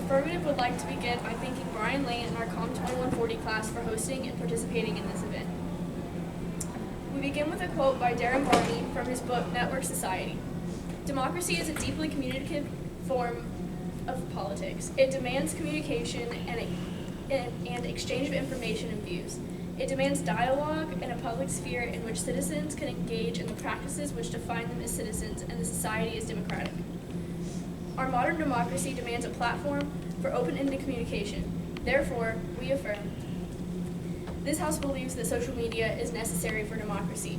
affirmative would like to begin by thanking Brian Lane and our COM 2140 class for hosting and participating in this event. We begin with a quote by Darren Barney from his book, Network Society. Democracy is a deeply communicative form of politics. It demands communication and exchange of information and views. It demands dialogue and a public sphere in which citizens can engage in the practices which define them as citizens and the society as democratic. Our modern democracy demands a platform for open-ended communication. Therefore, we affirm. This House believes that social media is necessary for democracy.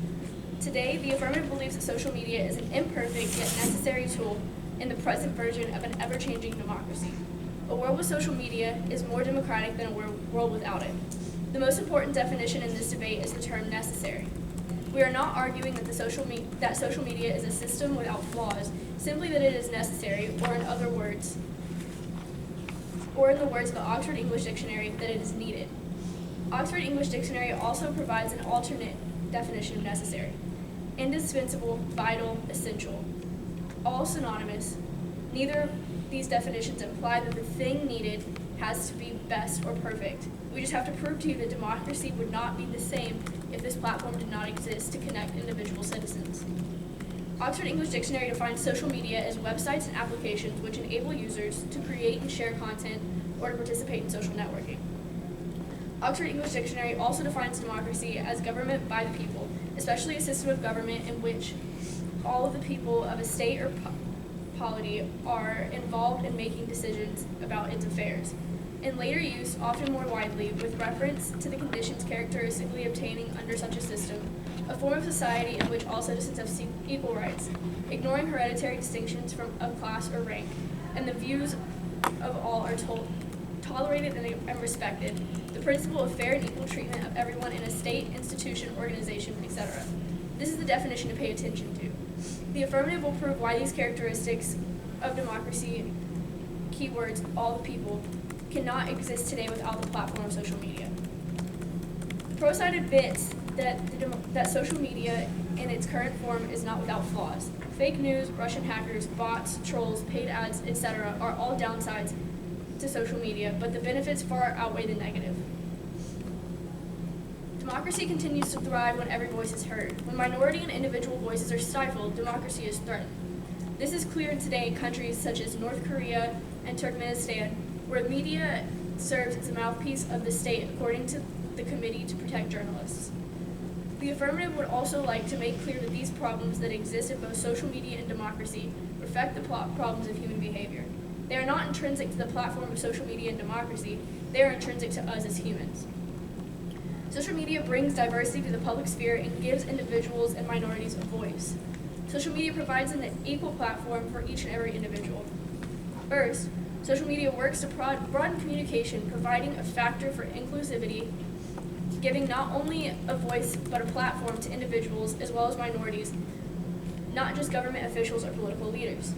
Today, the affirmative believes that social media is an imperfect yet necessary tool in the present version of an ever-changing democracy. A world with social media is more democratic than a world without it. The most important definition in this debate is the term necessary. We are not arguing that social media is a system without flaws, simply that it is necessary, or in the words of the Oxford English Dictionary, that it is needed. Oxford English Dictionary also provides an alternate definition of necessary: indispensable, vital, essential. All synonymous. Neither of these definitions imply that the thing needed has to be best or perfect. We just have to prove to you that democracy would not be the same if this platform did not exist to connect individual citizens. Oxford English Dictionary defines social media as websites and applications which enable users to create and share content or to participate in social networking. Oxford English Dictionary also defines democracy as government by the people, especially a system of government in which all of the people of a state or polity are involved in making decisions about its affairs. In later use, often more widely, with reference to the conditions characteristically obtaining under such a system, a form of society in which all citizens have equal rights, ignoring hereditary distinctions of class or rank, and the views of all are tolerated and respected, the principle of fair and equal treatment of everyone in a state, institution, organization, etc. This is the definition to pay attention to. The affirmative will prove why these characteristics of democracy, keywords, all the people, cannot exist today without the platform of social media. The pro side admits that social media in its current form is not without flaws. Fake news, Russian hackers, bots, trolls, paid ads, etc. are all downsides to social media, but the benefits far outweigh the negative. Democracy continues to thrive when every voice is heard. When minority and individual voices are stifled, democracy is threatened. This is clear today in countries such as North Korea and Turkmenistan, where media serves as a mouthpiece of the state according to the Committee to Protect Journalists. The affirmative would also like to make clear that these problems that exist in both social media and democracy reflect the problems of human behavior. They are not intrinsic to the platform of social media and democracy, they are intrinsic to us as humans. Social media brings diversity to the public sphere and gives individuals and minorities a voice. Social media provides an equal platform for each and every individual. First, social media works to broaden communication, providing a factor for inclusivity, giving not only a voice but a platform to individuals as well as minorities, not just government officials or political leaders.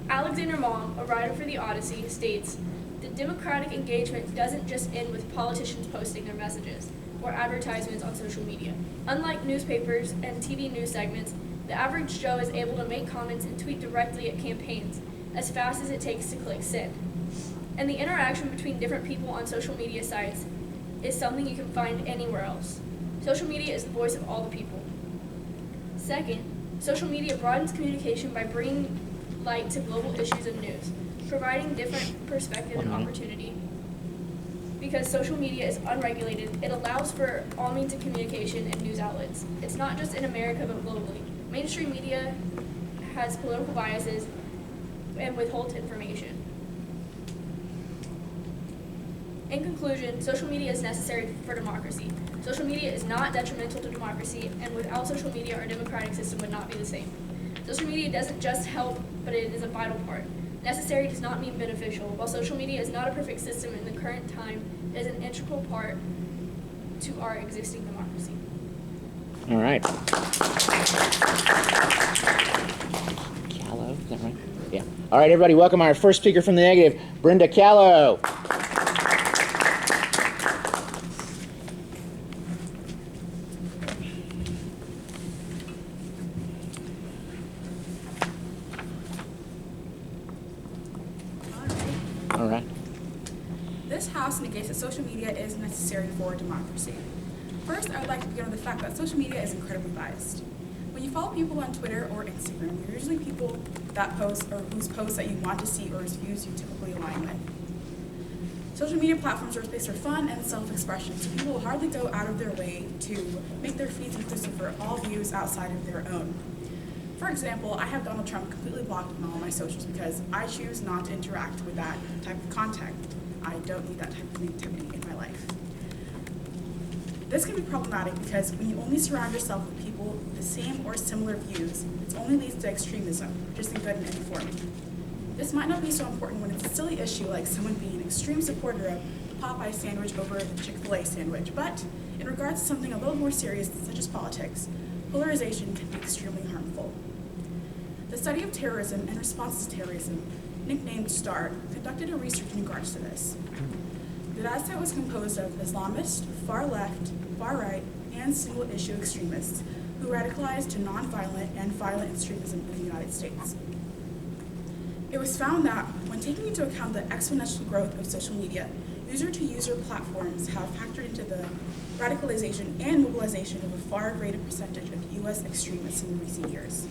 Alexander Mong, a writer for The Odyssey, states, "The democratic engagement doesn't just end with politicians posting their messages or advertisements on social media. Unlike newspapers and TV news segments, the average Joe is able to make comments and tweet directly at campaigns as fast as it takes to click send. And the interaction between different people on social media sites is something you can find anywhere else. Social media is the voice of all the people." Second, social media broadens communication by bringing light to global issues and news, providing different perspective and opportunity. Because social media is unregulated, it allows for all means of communication and news outlets. It's not just in America, but globally. Mainstream media has political biases and withholds information. In conclusion, social media is necessary for democracy. Social media is not detrimental to democracy, and without social media, our democratic system would not be the same. Social media doesn't just help, but it is a vital part. Necessary does not mean beneficial. While social media is not a perfect system in the current time, it is an integral part to our existing democracy. All right. Callow, is that right? Yeah. All right, everybody, welcome our first speaker from the negative, Brenda Callow. All right. House negates that social media is necessary for democracy. First, I would like to begin with the fact that social media is incredibly biased. When you follow people on Twitter or Instagram, you're usually people that post or whose posts that you want to see or whose views you typically align with. Social media platforms are a space for fun and self-expression, so people will hardly go out of their way to make their feeds inclusive for all views outside of their own. For example, I have Donald Trump completely blocked on all my socials because I choose not to interact with that type of content. I don't need that type of negativity in my life. This can be problematic because when you only surround yourself with people with the same or similar views, it only leads to extremism, which isn't good in any form. This might not be so important when it's a silly issue like someone being an extreme supporter of the Popeye sandwich over the Chick-fil-A sandwich, but in regards to something a little more serious, such as politics, polarization can be extremely harmful. The study of terrorism and responses to terrorism, nicknamed STAR, conducted a research in regards to this. The dataset was composed of Islamists, far left, far right, and single-issue extremists who radicalized to nonviolent and violent extremism in the United States. It was found that when taking into account the exponential growth of social media, user-to-user platforms have factored into the radicalization and mobilization of a far greater percentage of U.S. extremists in recent years.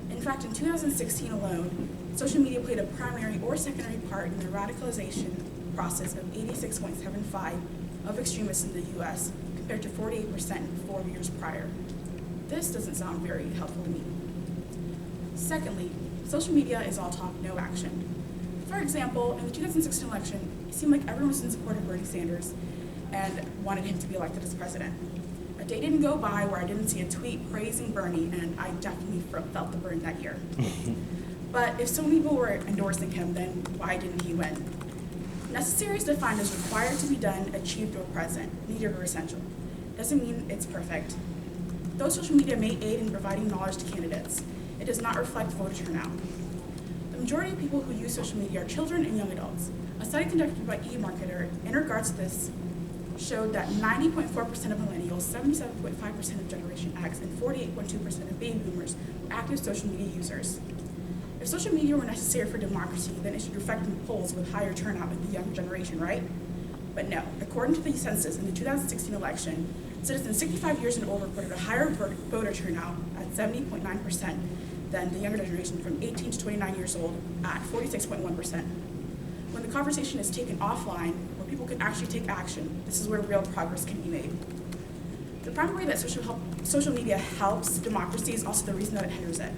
In fact, in 2016 alone, social media played a primary or secondary part in the radicalization process of 86.75% of extremists in the U.S. compared to 48% 4 years prior. This doesn't sound very helpful to me. Secondly, social media is all talk, no action. For example, in the 2016 election, it seemed like everyone was in support of Bernie Sanders and wanted him to be elected as president. A day didn't go by where I didn't see a tweet praising Bernie, and I definitely felt the burn that year. But if so many people were endorsing him, then why didn't he win? Necessary is defined as required to be done, achieved, or present, needed or essential. Doesn't mean it's perfect. Though social media may aid in providing knowledge to candidates, it does not reflect voter turnout. The majority of people who use social media are children and young adults. A study conducted by eMarketer in regards to this showed that 90.4% of millennials, 77.5% of Generation X, and 48.2% of baby boomers were active social media users. If social media were necessary for democracy, then it should reflect in polls with higher turnout in the younger generation, right? But no. According to the census in the 2016 election, citizens 65 years and older reported a higher voter turnout at 70.9% than the younger generation from 18 to 29 years old at 46.1%. When the conversation is taken offline, where people can actually take action, this is where real progress can be made. The primary way that social media helps democracy is also the reason that it hinders it.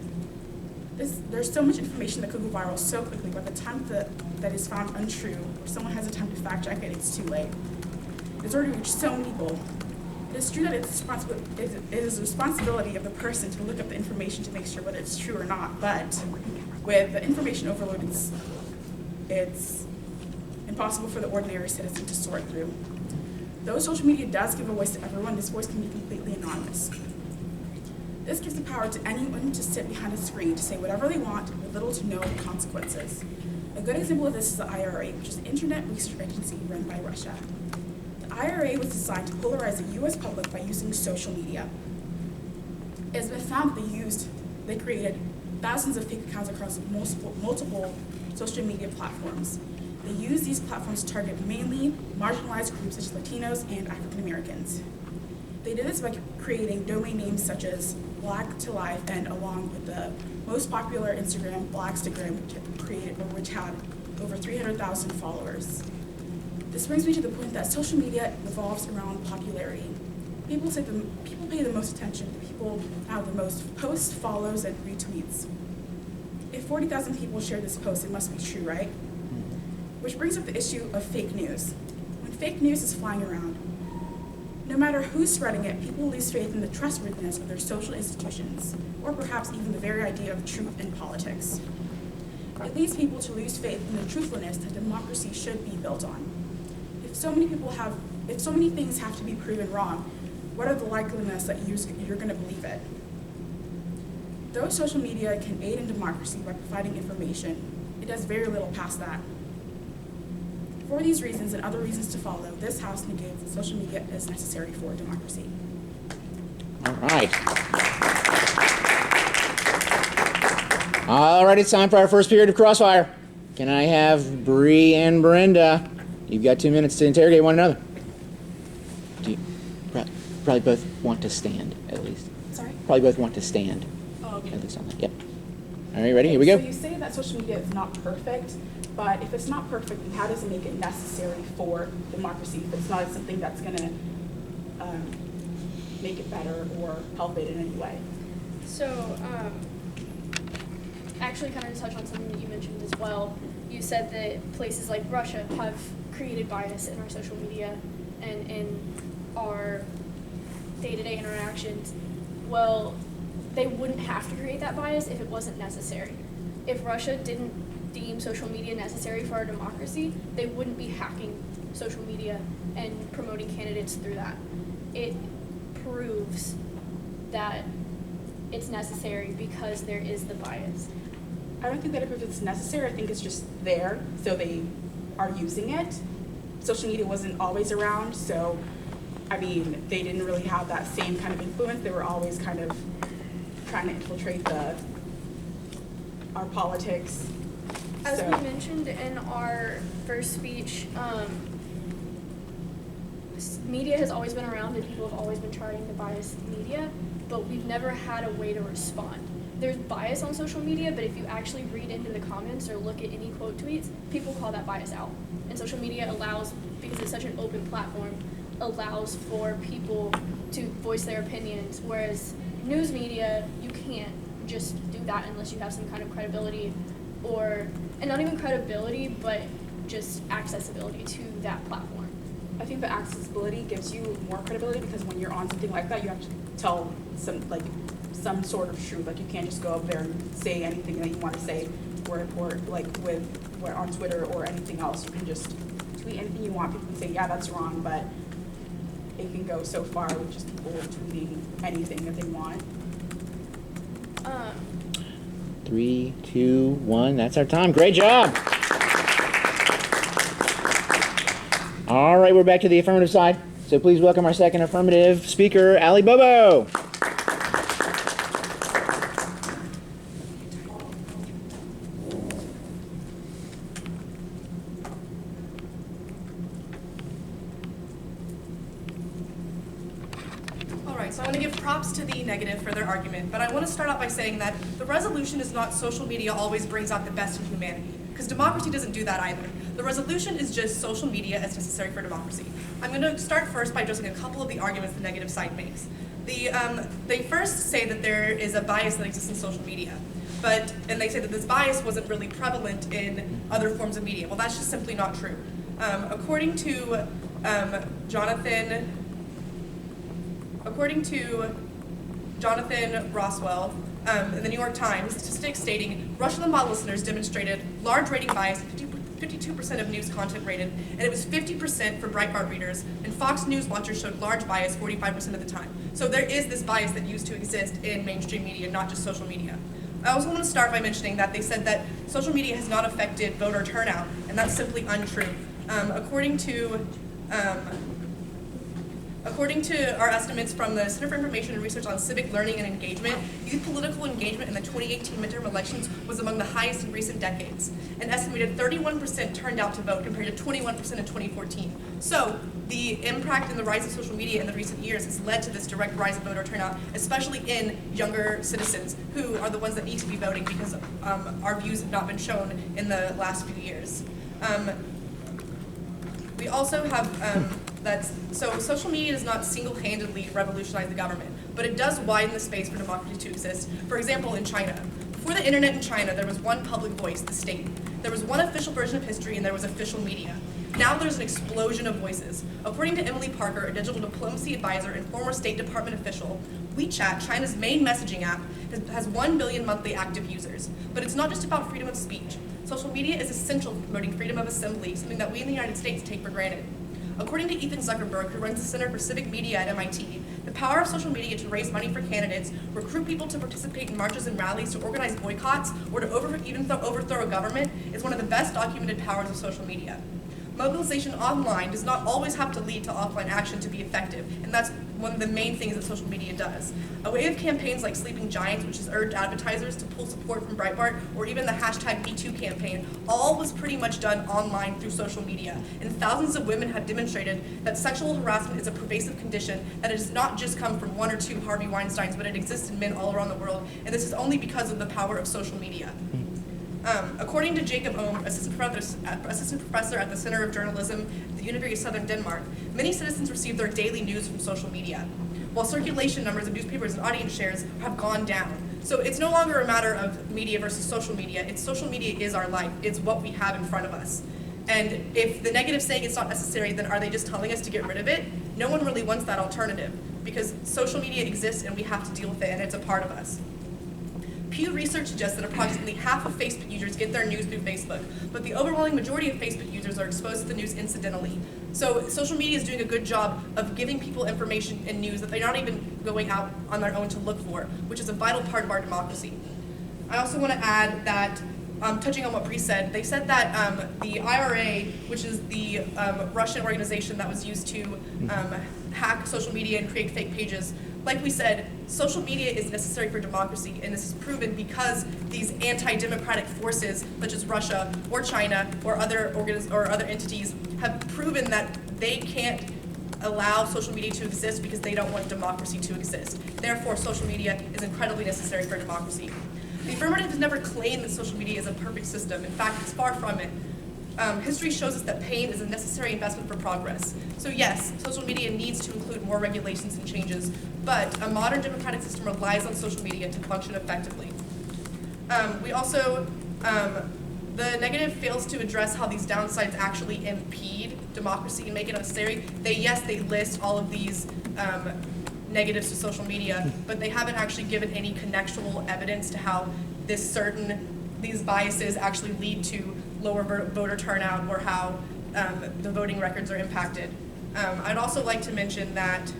There's so much information that could go viral so quickly, by the time that is found untrue, or someone has the time to fact check it, it's too late. It's already reached so many people. It is true that it is the responsibility of the person to look up the information to make sure whether it's true or not, but with the information overload, it's impossible for the ordinary citizen to sort through. Though social media does give a voice to everyone, this voice can be completely anonymous. This gives the power to anyone to sit behind a screen to say whatever they want with little to no consequences. A good example of this is the IRA, which is an internet research agency run by Russia. The IRA was designed to polarize the U.S. public by using social media. It has been found that they created thousands of fake accounts across multiple social media platforms. They use these platforms to target mainly marginalized groups such as Latinos and African Americans. They did this by creating domain names such as Black to Life, and along with the most popular Instagram, Blackstagram, which had over 300,000 followers. This brings me to the point that social media revolves around popularity. People pay the most attention to people have the most posts, follows, and retweets. If 40,000 people share this post, it must be true, right? Which brings up the issue of fake news. When fake news is flying around, no matter who's spreading it, people lose faith in the trustworthiness of their social institutions, or perhaps even the very idea of truth in politics. It leads people to lose faith in the truthfulness that democracy should be built on. If so many things have to be proven wrong, what are the likeliness that you're going to believe it? Though social media can aid in democracy by providing information, it does very little past that. For these reasons and other reasons to follow, this House negates that social media is necessary for democracy. All right. All right, it's time for our first period of Crossfire. Can I have Bree and Brenda You've got 2 minutes to interrogate one another. Do you probably both want to stand, at least? Sorry? Probably both want to stand, Oh, okay. at least on that. Yep. All right, ready? Here we go. So you say that social media is not perfect, but if it's not perfect, then how does it make it necessary for democracy if it's not something that's going to make it better or help it in any way? So, actually kind of to touch on something that you mentioned as well. You said that places like Russia have created bias in our social media and in our day-to-day interactions. Well, they wouldn't have to create that bias if it wasn't necessary. If Russia didn't deem social media necessary for our democracy, they wouldn't be hacking social media and promoting candidates through that. It proves that it's necessary because there is the bias. I don't think that if it's necessary, I think it's just there, so they are using it. Social media wasn't always around, so, I mean, they didn't really have that same kind of influence. They were always kind of trying to infiltrate our politics. As we mentioned in our first speech, media has always been around and people have always been trying to bias media, but we've never had a way to respond. There's bias on social media, but if you actually read into the comments or look at any quote tweets, people call that bias out. And social media allows, because it's such an open platform, allows for people to voice their opinions, whereas news media, you can't just do that unless you have some kind of credibility and not even credibility, but just accessibility to that platform. I think the accessibility gives you more credibility because when you're on something like that, you have to tell some sort of truth. Like you can't just go up there and say anything that you want to say, or like on Twitter or anything else. You can just tweet anything you want. People can say, yeah, that's wrong, but it can go so far with just people tweeting anything that they want. 3, 2, 1. That's our time. Great job. All right, we're back to the affirmative side. So please welcome our second affirmative speaker, Ali Bobo. So I want to give props to the negative for their argument, but I want to start out by saying that the resolution is not social media always brings out the best in humanity, because democracy doesn't do that either. The resolution is just social media as necessary for democracy. I'm going to start first by addressing a couple of the arguments the negative side makes. They first say that there is a bias that exists in social media, and they say that this bias wasn't really prevalent in other forms of media. Well, that's just simply not true. According to Jonathan Roswell in the New York Times, statistics stating Russian Limbaugh listeners demonstrated large rating bias, 52% of news content rated, and it was 50% for Breitbart readers, and Fox News watchers showed large bias 45% of the time. So there is this bias that used to exist in mainstream media, not just social media. I also want to start by mentioning that they said that social media has not affected voter turnout, and that's simply untrue. According to our estimates from the Center for Information and Research on Civic Learning and Engagement, youth political engagement in the 2018 midterm elections was among the highest in recent decades. An estimated 31% turned out to vote compared to 21% in 2014. So the impact and the rise of social media in the recent years has led to this direct rise of voter turnout, especially in younger citizens who are the ones that need to be voting because our views have not been shown in the last few years. We also have so social media does not single-handedly revolutionize the government, but it does widen the space for democracy to exist. For example, in China. Before the internet in China, there was one public voice, the state. There was one official version of history, and there was official media. Now there's an explosion of voices. According to Emily Parker, a digital diplomacy advisor and former State Department official, WeChat, China's main messaging app, has 1 billion monthly active users. But it's not just about freedom of speech. Social media is essential for promoting freedom of assembly, something that we in the United States take for granted. According to Ethan Zuckerberg, who runs the Center for Civic Media at MIT, the power of social media to raise money for candidates, recruit people to participate in marches and rallies, to organize boycotts, or to overthrow a government is one of the best documented powers of social media. Mobilization online does not always have to lead to offline action to be effective, and that's one of the main things that social media does. A wave of campaigns like Sleeping Giants, which has urged advertisers to pull support from Breitbart, or even the hashtag #MeToo campaign, all was pretty much done online through social media. And thousands of women have demonstrated that sexual harassment is a pervasive condition, that it does not just come from one or two Harvey Weinsteins, but it exists in men all around the world. And this is only because of the power of social media. According to Jacob Ohm, assistant professor at the Center of Journalism at the University of Southern Denmark, many citizens receive their daily news from social media, while circulation numbers of newspapers and audience shares have gone down. So it's no longer a matter of media versus social media. It's social media is our life. It's what we have in front of us. And if the negative saying it's not necessary, then are they just telling us to get rid of it? No one really wants that alternative, because social media exists and we have to deal with it, and it's a part of us. Pew Research suggests that approximately half of Facebook users get their news through Facebook, but the overwhelming majority of Facebook users are exposed to the news incidentally. So social media is doing a good job of giving people information and news that they're not even going out on their own to look for, which is a vital part of our democracy. I also want to add that, touching on what Bree said, they said that the IRA, which is the Russian organization that was used to hack social media and create fake pages, like we said, social media is necessary for democracy, and this is proven because these anti-democratic forces, such as Russia or China or other entities, have proven that they can't allow social media to exist because they don't want democracy to exist. Therefore, social media is incredibly necessary for democracy. The affirmative has never claimed that social media is a perfect system. In fact, it's far from it. History shows us that pain is a necessary investment for progress. So yes, social media needs to include more regulations and changes, but a modern democratic system relies on social media to function effectively. The negative fails to address how these downsides actually impede democracy and make it unnecessary. They list all of these negatives to social media, but they haven't actually given any contextual evidence to how these biases actually lead to lower voter turnout or how the voting records are impacted. I'd also like to mention that